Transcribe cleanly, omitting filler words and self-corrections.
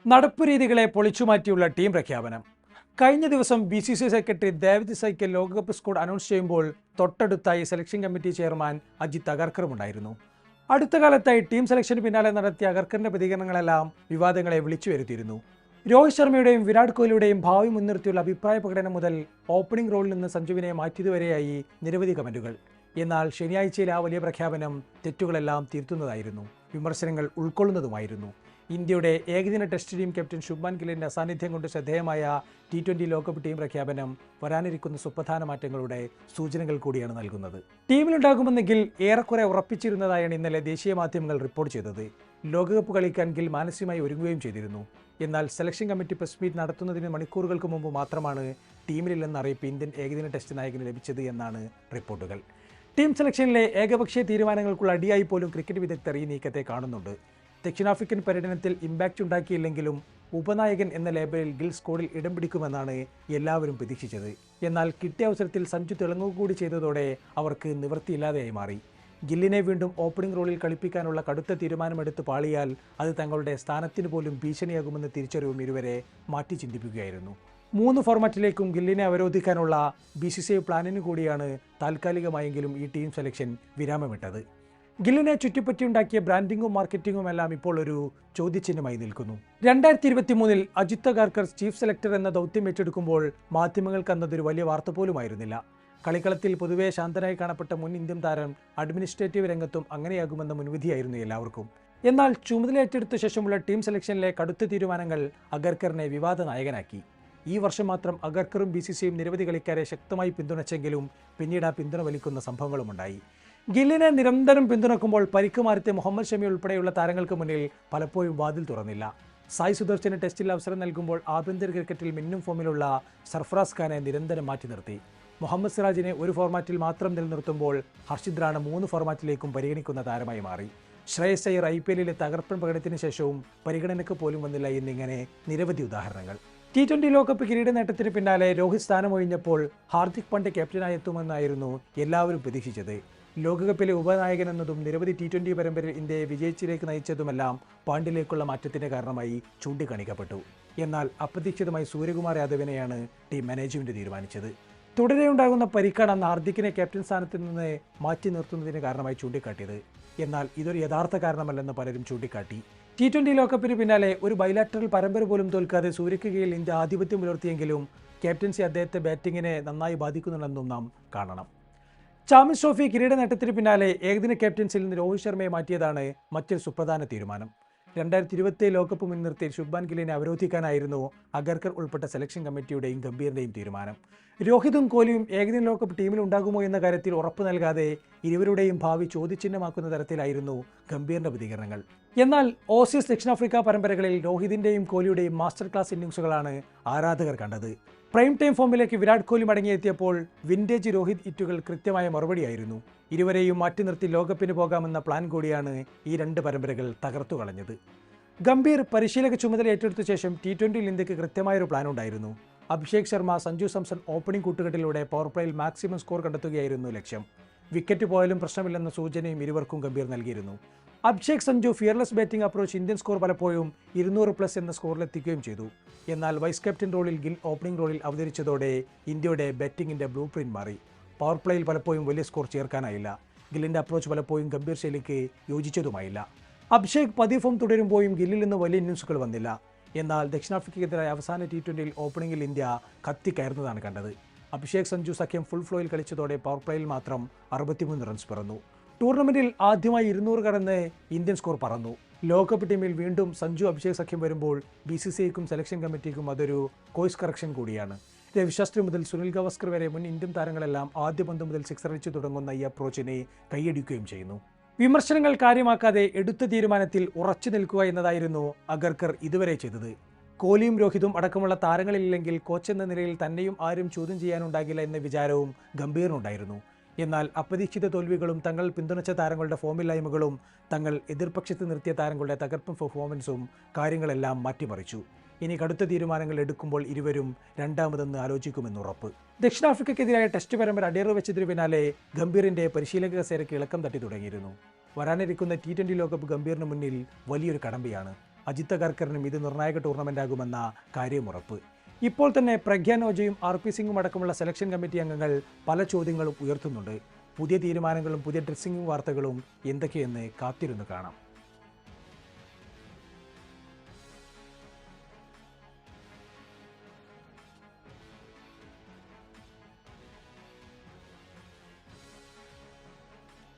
നടപ്പ് രീതികളെ പൊളിച്ചുമാറ്റിയുള്ള ടീം പ്രഖ്യാപനം. കഴിഞ്ഞ ദിവസം BCCI സെക്രട്ടറി ദേവദത്ത് സൈക്കിൾ ലോകകപ്പ് സ്ക്വാഡ് അനൗൺസ് ചെയ്യുമ്പോൾ തൊട്ടടുത്തായി സെലക്ഷൻ കമ്മിറ്റി ചെയർമാൻ അജിത് അഗർക്കറും ഉണ്ടായിരുന്നു. അടുത്ത കാലത്തായി ടീം സെലക്ഷന് പിന്നാലെ നടത്തിയ അഗർക്കറിന്റെ പ്രതികരണങ്ങളെല്ലാം വിവാദങ്ങളെ വിളിച്ചു വരുത്തിയിരുന്നു. രോഹിത് ശർമ്മയുടെയും വിരാട് കോഹ്ലിയുടെയും ഭാവി മുൻനിർത്തിയുള്ള അഭിപ്രായ പ്രകടനം മുതൽ ഓപ്പണിംഗ് റോളിൽ നിന്ന് സഞ്ജുവിനെ മാറ്റിയതുവരെയായി നിരവധി കമന്റുകൾ. എന്നാൽ ശനിയാഴ്ചയിലെ ആ വലിയ പ്രഖ്യാപനം തെറ്റുകളെല്ലാം തിരുത്തുന്നതായിരുന്നു, വിമർശനങ്ങൾ ഉൾക്കൊള്ളുന്നതുമായിരുന്നു. ഇന്ത്യയുടെ ഏകദിന ടെസ്റ്റ് ടീം ക്യാപ്റ്റൻ ശുഭ്മാൻ ഗില്ലിന്റെ അസാന്നിധ്യം കൊണ്ട് ശ്രദ്ധേയമായ T20 ലോകകപ്പ് ടീം പ്രഖ്യാപനം വരാനിരിക്കുന്ന സുപ്രധാന മാറ്റങ്ങളുടെ സൂചനകൾ കൂടിയാണ് നൽകുന്നത്. ടീമിലുണ്ടാകുമെന്ന് ഗിൽ ഏറെക്കുറെ ഉറപ്പിച്ചിരുന്നതായാണ് ഇന്നലെ ദേശീയ മാധ്യമങ്ങൾ റിപ്പോർട്ട് ചെയ്തത്. ലോകകപ്പ് കളിക്കാൻ ഗിൽ മാനസികമായി ഒരുങ്ങുകയും ചെയ്തിരുന്നു. എന്നാൽ സെലക്ഷൻ കമ്മിറ്റി പ്രസ് മീറ്റ് നടത്തുന്നതിന് മണിക്കൂറുകൾക്ക് മുമ്പ് മാത്രമാണ് ടീമിലില്ലെന്ന അറിയിപ്പ് ഇന്ത്യൻ ഏകദിന ടെസ്റ്റ് നായകന് ലഭിച്ചത് എന്നാണ് റിപ്പോർട്ടുകൾ. ടീം സെലക്ഷനിലെ ഏകപക്ഷീയ തീരുമാനങ്ങൾക്കുള്ള അടിയായി പോലും ക്രിക്കറ്റ് വിദഗ്ധർ ഈ നീക്കത്തെ കാണുന്നുണ്ട്. ദക്ഷിണാഫ്രിക്കൻ പര്യടനത്തിൽ ഇമ്പാക്റ്റ് ഉണ്ടാക്കിയില്ലെങ്കിലും ഉപനായകൻ എന്ന ലേബലിൽ ഗിൽ സ്ക്വാഡിൽ ഇടം പിടിക്കുമെന്നാണ് എല്ലാവരും പ്രതീക്ഷിച്ചത്. എന്നാൽ കിട്ടിയ അവസരത്തിൽ സഞ്ജു തിളങ്ങുക കൂടി ചെയ്തതോടെ അവർക്ക് നിവൃത്തിയില്ലാതെയായി മാറി. ഗില്ലിനെ വീണ്ടും ഓപ്പണിംഗ് റോളിൽ കളിപ്പിക്കാനുള്ള കടുത്ത തീരുമാനമെടുത്ത് പാളിയാൽ അത് തങ്ങളുടെ സ്ഥാനത്തിന് പോലും ഭീഷണിയാകുമെന്ന് തിരിച്ചറിവും ഇരുവരെ മാറ്റി ചിന്തിപ്പിക്കുകയായിരുന്നു. 3 ഫോർമാറ്റിലേക്കും ഗില്ലിനെ അവരോധിക്കാനുള്ള BCCI പ്ലാനിനു കൂടിയാണ് താൽക്കാലികമായെങ്കിലും ഈ ടീം സെലക്ഷൻ വിരാമമിട്ടത്. ഗില്ലിനെ ചുറ്റിപ്പറ്റിയുണ്ടാക്കിയ ബ്രാൻഡിങ്ങും മാർക്കറ്റിംഗും എല്ലാം ഇപ്പോൾ ഒരു ചോദ്യചിഹ്നമായി നിൽക്കുന്നു. 2023 അജിത് അഗർക്കർ ചീഫ് സെലക്ടർ എന്ന ദൗത്യം ഏറ്റെടുക്കുമ്പോൾ മാധ്യമങ്ങൾക്ക് അന്നതൊരു വലിയ വാർത്ത പോലുമായിരുന്നില്ല. കളിക്കളത്തിൽ പൊതുവെ ശാന്തനായി കാണപ്പെട്ട മുൻ ഇന്ത്യൻ താരം അഡ്മിനിസ്ട്രേറ്റീവ് രംഗത്തും അങ്ങനെയാകുമെന്ന മുൻവിധിയായിരുന്നു എല്ലാവർക്കും. എന്നാൽ ചുമതല ഏറ്റെടുത്ത ശേഷമുള്ള ടീം സെലക്ഷനിലെ കടുത്ത തീരുമാനങ്ങൾ അഗർക്കറിനെ വിവാദ നായകനാക്കി. ഈ വർഷം മാത്രം അഗർക്കറും BCCIയും നിരവധി കളിക്കാരെ ശക്തമായി പിന്തുണച്ചെങ്കിലും പിന്നീട് ആ പിന്തുണ വലിക്കുന്ന സംഭവങ്ങളുമുണ്ടായി. ഗില്ലിനെ നിരന്തരം പിന്തുണക്കുമ്പോൾ പരിക്ക് മാറിയ മുഹമ്മദ് ഷമി ഉൾപ്പെടെയുള്ള താരങ്ങൾക്ക് മുന്നിൽ പലപ്പോഴും വാതിൽ തുറന്നില്ല. സായ് സുദർശന് ടെസ്റ്റിൽ അവസരം നൽകുമ്പോൾ ആഭ്യന്തര ക്രിക്കറ്റിൽ മിന്നും ഫോമിലുള്ള സർഫറാസ് ഖാനെ നിരന്തരം മാറ്റി നിർത്തി. മുഹമ്മദ് സിറാജിനെ ഒരു ഫോർമാറ്റിൽ മാത്രം നിലനിർത്തുമ്പോൾ ഹർഷിത് റാണ 3 ഫോർമാറ്റിലേക്കും പരിഗണിക്കുന്ന താരമായി മാറി. ശ്രേയസ് അയ്യർ IPLിലെ തകർപ്പൻ പ്രകടനത്തിന് ശേഷവും പരിഗണനയ്ക്ക് പോലും വന്നില്ല എന്നിങ്ങനെ നിരവധി ഉദാഹരണങ്ങൾ. T20 ലോകകപ്പ് കിരീട നേട്ടത്തിന് പിന്നാലെ രോഹിത് സ്ഥാനമൊഴിഞ്ഞപ്പോൾ ഹാർദിക് പാണ്ഡ്യ ക്യാപ്റ്റനായി എത്തുമെന്നായിരുന്നു എല്ലാവരും പ്രതീക്ഷിച്ചത്. ലോകകപ്പിലെ ഉപനായകൻ എന്നതും നിരവധി T20 പരമ്പരയിൽ ഇന്ത്യയെ വിജയിച്ചിലേക്ക് നയിച്ചതുമെല്ലാം പാണ്ഡ്യയിലേക്കുള്ള മാറ്റത്തിന് കാരണമായി ചൂണ്ടിക്കാണിക്കപ്പെട്ടു. എന്നാൽ അപ്രതീക്ഷിതമായി സൂര്യകുമാർ യാദവിനെയാണ് ടീം മാനേജ്മെന്റ് തീരുമാനിച്ചത്. തുടരെയുണ്ടാകുന്ന പരിക്കാണ് അന്ന് ഹാർദിക്കിനെ ക്യാപ്റ്റൻ സ്ഥാനത്ത് നിന്ന് മാറ്റി നിർത്തുന്നതിന് കാരണമായി ചൂണ്ടിക്കാട്ടിയത്. എന്നാൽ ഇതൊരു യഥാർത്ഥ കാരണമല്ലെന്ന് പലരും ചൂണ്ടിക്കാട്ടി. T20 ലോകകപ്പിന് പിന്നാലെ ഒരു ബൈലാറ്ററൽ പരമ്പര പോലും തോൽക്കാതെ സൂര്യക്ക് കീഴിൽ ഇന്ത്യ ആധിപത്യം പുലർത്തിയെങ്കിലും ക്യാപ്റ്റൻസി അദ്ദേഹത്തെ ബാറ്റിങ്ങിനെ നന്നായി ബാധിക്കുന്നുണ്ടെന്നും നാം കാണണം. ചാമ്പ്യൻസ് ട്രോഫി കിരീട നേട്ടത്തിന് പിന്നാലെ ഏകദിന ക്യാപ്റ്റൻസിൽ നിന്ന് രോഹിത് ശർമ്മയെ മാറ്റിയതാണ് മറ്റൊരു സുപ്രധാന തീരുമാനം. 2027 ലോകകപ്പ് മുൻനിർത്തി ശുഭ്മാൻ ഗില്ലിനെ അവരോധിക്കാനായിരുന്നു അഗർക്കർ ഉൾപ്പെട്ട സെലക്ഷൻ കമ്മിറ്റിയുടെയും ഗംഭീറിന്റെയും തീരുമാനം. രോഹിതും കോഹ്ലിയും ഏകദിന ലോകകപ്പ് ടീമിൽ ഉണ്ടാകുമോ എന്ന കാര്യത്തിൽ ഉറപ്പ് നൽകാതെ ഇരുവരുടെയും ഭാവി ചോദ്യചിഹ്നമാക്കുന്ന തരത്തിലായിരുന്നു ഗംഭീറിന്റെ പ്രതികരണങ്ങൾ. എന്നാൽ ഓസീസ് ദക്ഷിണാഫ്രിക്ക പരമ്പരകളിൽ രോഹിതിന്റെയും കോഹ്ലിയുടെയും മാസ്റ്റർ ക്ലാസ് ഇന്നിംഗ്സുകളാണ് ആരാധകർ കണ്ടത്. പ്രൈം ടൈം ഫോമിലേക്ക് വിരാട് കോഹ്ലി മടങ്ങിയെത്തിയപ്പോൾ വിന്റേജ് രോഹിത് ഹിറ്റുകൾ കൃത്യമായ മറുപടിയായിരുന്നു. ഇരുവരെയും മാറ്റി നിർത്തി ലോകകപ്പിന് പോകാമെന്ന പ്ലാൻ കൂടിയാണ് ഈ 2 പരമ്പരകൾ തകർത്തു കളഞ്ഞത്. ഗംഭീർ പരിശീലക ചുമതല ഏറ്റെടുത്ത ശേഷം T20യിൽ ഇന്ത്യക്ക് കൃത്യമായൊരു പ്ലാൻ ഉണ്ടായിരുന്നു. അഭിഷേക് ശർമ്മ, സഞ്ജു സാംസൺ ഓപ്പണിംഗ് കൂട്ടുകെട്ടിലൂടെ പവർ പ്ലേയിൽ മാക്സിമം സ്കോർ കണ്ടെത്തുകയായിരുന്നു ലക്ഷ്യം. വിക്കറ്റ് പോയാലും പ്രശ്നമില്ലെന്ന സൂചനയും ഇരുവർക്കും ഗംഭീർ നൽകിയിരുന്നു. Abhishek Sanju fearless batting approach Indian score പലപ്പോഴും 200+ എന്ന സ്കോറിലെത്തിക്കുകയും ചെയ്തു. എന്നാൽ വൈസ് ക്യാപ്റ്റൻ റോളിൽ ഗിൽ ഓപ്പണിംഗ് റോളിൽ അവതരിച്ചതോടെ ഇന്ത്യയുടെ ബാറ്റിംഗിന്റെ ബ്ലൂ പ്രിന്റ് മാറി. പവർ പ്ലേയിൽ പലപ്പോഴും വലിയ സ്കോർ ചേർക്കാനായില്ല. ഗില്ലിന്റെ അപ്രോച്ച് പലപ്പോഴും ഗംഭീർ ശൈലിക്ക് യോജിച്ചതുമായില്ല. അഭിഷേക് പതിവ് ഫോം തുടരുമ്പോഴും ഗില്ലിൽ നിന്ന് വലിയ ഇന്നിംഗ്സുകൾ വന്നില്ല. എന്നാൽ ദക്ഷിണാഫ്രിക്കയ്ക്കെതിരായ അവസാന T20യിൽ ഓപ്പണിംഗിൽ ഇന്ത്യ കത്തിക്കയറുന്നതാണ് കണ്ടത്. അഭിഷേക് സഞ്ജു സഖ്യം ഫുൾ ഫ്ലോയിൽ കളിച്ചതോടെ പവർ പ്ലേയിൽ മാത്രം 63 റൺസ് പിറന്നു. ടൂർണമെന്റിൽ ആദ്യമായി 200 കടന്ന് ഇന്ത്യൻ സ്കോർ പറന്നു. ലോകകപ്പ് ടീമിൽ വീണ്ടും സഞ്ജു അഭിഷേക് സഖ്യം വരുമ്പോൾ BCCIക്കും സെലക്ഷൻ കമ്മിറ്റിക്കും അതൊരു കോഴ്സ് കറക്ഷൻ കൂടിയാണ്. രവിശാസ്ത്രി മുതൽ സുനിൽ ഗവാസ്കർ വരെ മുൻ ഇന്ത്യൻ താരങ്ങളെല്ലാം ആദ്യ പന്ത് മുതൽ സിക്സർ അടിച്ചു തുടങ്ങുന്ന ഈ അപ്രോച്ചിനെ കൈയടിക്കുകയും ചെയ്യുന്നു. വിമർശനങ്ങൾ കാര്യമാക്കാതെ എടുത്ത തീരുമാനത്തിൽ ഉറച്ചു നിൽക്കുക എന്നതായിരുന്നു അഗർക്കർ ഇതുവരെ ചെയ്തത്. കോഹ്ലിയും രോഹിതും അടക്കമുള്ള താരങ്ങളില്ലെങ്കിൽ കോച്ച് എന്ന നിലയിൽ തന്നെയും ആരും ചോദ്യം ചെയ്യാനുണ്ടാകില്ല എന്ന വിചാരവും ഗംഭീറിനുണ്ടായിരുന്നു. എന്നാൽ അപ്രതീക്ഷിത തോൽവികളും തങ്ങൾ പിന്തുണച്ച താരങ്ങളുടെ ഫോമില്ലായ്മകളും തങ്ങൾ എതിർപക്ഷത്ത് നിർത്തിയ താരങ്ങളുടെ തകർപ്പൻ പെർഫോമൻസും കാര്യങ്ങളെല്ലാം മാറ്റിമറിച്ചു. ഇനി കടുത്ത തീരുമാനങ്ങൾ എടുക്കുമ്പോൾ ഇരുവരും രണ്ടാമതെന്ന് ആലോചിക്കുമെന്നുറപ്പ്. ദക്ഷിണാഫ്രിക്കയ്ക്കെതിരായ ടെസ്റ്റ് പരമ്പര അടിയറവ് വെച്ചതിനു പിന്നാലെ ഗംഭീറിന്റെ പരിശീലക കസേരയ്ക്ക് ഇളക്കം തട്ടി തുടങ്ങിയിരുന്നു. വരാനിരിക്കുന്ന T20 ലോകകപ്പ് ഗംഭീറിന് മുന്നിൽ വലിയൊരു കടമ്പയാണ്. അജിത് അഗർക്കറിനും ഇത് നിർണായക ടൂർണമെൻ്റാകുമെന്ന കാര്യമുറപ്പ്. ഇപ്പോൾ തന്നെ പ്രഗ്യാൻ ഓജയും RP സിംഗും അടക്കമുള്ള സെലക്ഷൻ കമ്മിറ്റി അംഗങ്ങൾ പല ചോദ്യങ്ങളും ഉയർത്തുന്നുണ്ട്. പുതിയ തീരുമാനങ്ങളും പുതിയ ഡ്രസ്സിംഗ് വാർത്തകളും എന്തൊക്കെയെന്ന് കാത്തിരുന്ന് കാണാം.